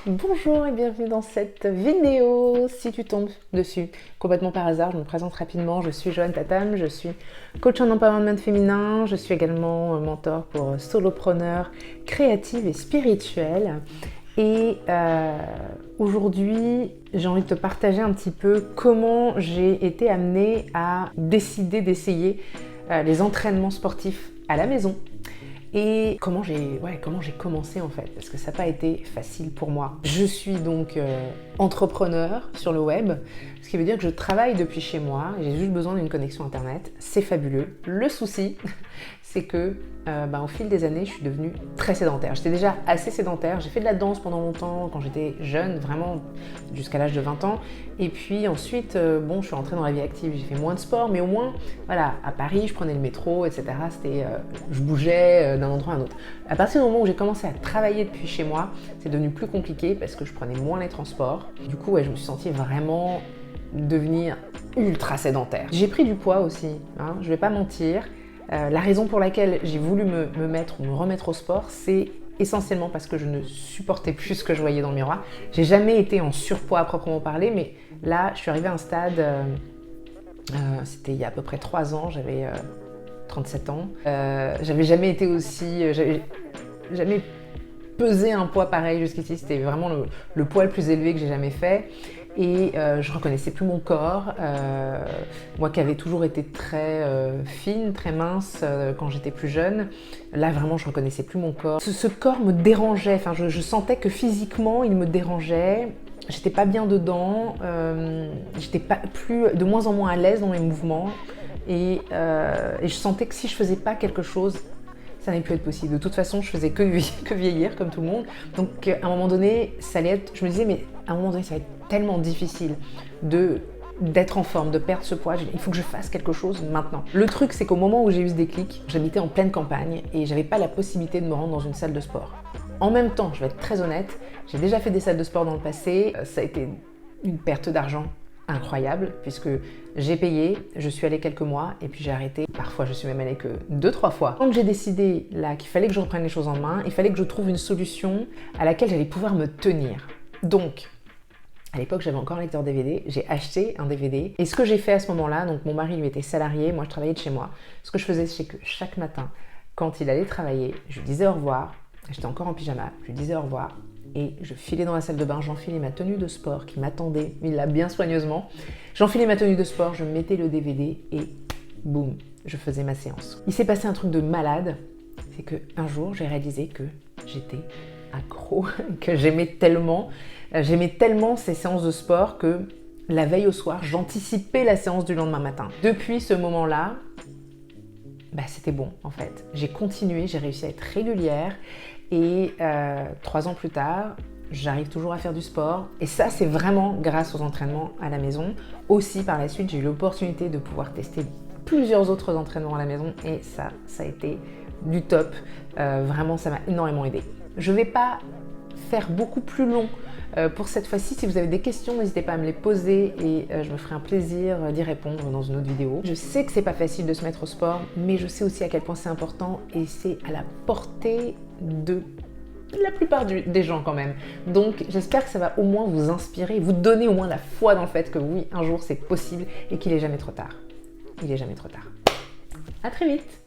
Bonjour et bienvenue dans cette vidéo. Si tu tombes dessus complètement par hasard, je me présente rapidement. Je suis Joanne Tatam, je suis coach en empowerment féminin. Je suis également mentor pour solopreneurs créatives et spirituelles. Et aujourd'hui, j'ai envie de te partager un petit peu comment j'ai été amenée à décider d'essayer les entraînements sportifs à la maison. Et comment j'ai commencé en fait, parce que ça n'a pas été facile pour moi. Je suis donc entrepreneur sur le web, ce qui veut dire que je travaille depuis chez moi, j'ai juste besoin d'une connexion internet, c'est fabuleux. Le souci, c'est que au fil des années, je suis devenue très sédentaire. J'étais déjà assez sédentaire, j'ai fait de la danse pendant longtemps quand j'étais jeune, vraiment jusqu'à l'âge de 20 ans. Et puis ensuite, je suis rentrée dans la vie active, j'ai fait moins de sport, mais au moins, voilà, à Paris, je prenais le métro, etc. Je bougeais d'un endroit à un autre. À partir du moment où j'ai commencé à travailler depuis chez moi, c'est devenu plus compliqué parce que je prenais moins les transports. Du coup, je me suis sentie vraiment devenir ultra sédentaire. J'ai pris du poids aussi, hein, je vais pas mentir. La raison pour laquelle j'ai voulu me remettre au sport, c'est essentiellement parce que je ne supportais plus ce que je voyais dans le miroir. J'ai jamais été en surpoids à proprement parler, mais là, je suis arrivée à un stade, c'était il y a à peu près 3 ans, j'avais 37 ans. J'avais jamais été aussi... j'avais jamais pesé un poids pareil jusqu'ici, c'était vraiment le poids le plus élevé que j'ai jamais fait. Et je reconnaissais plus mon corps, moi qui avais toujours été très fine, très mince quand j'étais plus jeune. Là vraiment je reconnaissais plus mon corps. Ce corps me dérangeait, enfin je sentais que physiquement il me dérangeait. J'étais pas bien dedans, j'étais de moins en moins à l'aise dans mes mouvements et je sentais que si je faisais pas quelque chose, ça n'allait plus être possible. De toute façon, je faisais que vieillir comme tout le monde. Donc à un moment donné, ça allait être, je me disais, mais à un moment donné, ça va être tellement difficile d'être en forme, de perdre ce poids. Il faut que je fasse quelque chose maintenant. Le truc, c'est qu'au moment où j'ai eu ce déclic, j'habitais en pleine campagne et j'avais pas la possibilité de me rendre dans une salle de sport. En même temps, je vais être très honnête, j'ai déjà fait des salles de sport dans le passé. Ça a été une perte d'argent incroyable puisque j'ai payé, je suis allée quelques mois et puis j'ai arrêté. Parfois je suis même allée que 2-3 fois. Quand j'ai décidé là qu'il fallait que je reprenne les choses en main, il fallait que je trouve une solution à laquelle j'allais pouvoir me tenir. Donc à l'époque j'avais encore un lecteur DVD, j'ai acheté un DVD et ce que j'ai fait à ce moment-là, donc mon mari lui était salarié, moi je travaillais de chez moi. Ce que je faisais c'est que chaque matin quand il allait travailler, je lui disais au revoir, j'étais encore en pyjama, je lui disais au revoir. Et je filais dans la salle de bain, j'enfilais ma tenue de sport qui m'attendait, il l'a bien soigneusement. J'enfilais ma tenue de sport, je mettais le DVD et boum, je faisais ma séance. Il s'est passé un truc de malade, c'est qu'un jour j'ai réalisé que j'étais accro, que j'aimais tellement ces séances de sport que la veille au soir, j'anticipais la séance du lendemain matin. Depuis ce moment-là, c'était bon en fait. J'ai continué, j'ai réussi à être régulière et 3 ans plus tard, j'arrive toujours à faire du sport. Et ça, c'est vraiment grâce aux entraînements à la maison. Aussi, par la suite, j'ai eu l'opportunité de pouvoir tester plusieurs autres entraînements à la maison et ça a été du top. Vraiment, ça m'a énormément aidé. Je ne vais pas faire beaucoup plus long pour cette fois-ci. Si vous avez des questions, n'hésitez pas à me les poser et je me ferai un plaisir d'y répondre dans une autre vidéo. Je sais que c'est pas facile de se mettre au sport, mais je sais aussi à quel point c'est important et c'est à la portée de la plupart des gens quand même. Donc j'espère que ça va au moins vous inspirer, vous donner au moins la foi dans le fait que oui, un jour c'est possible et qu'il est jamais trop tard. Il est jamais trop tard. À très vite!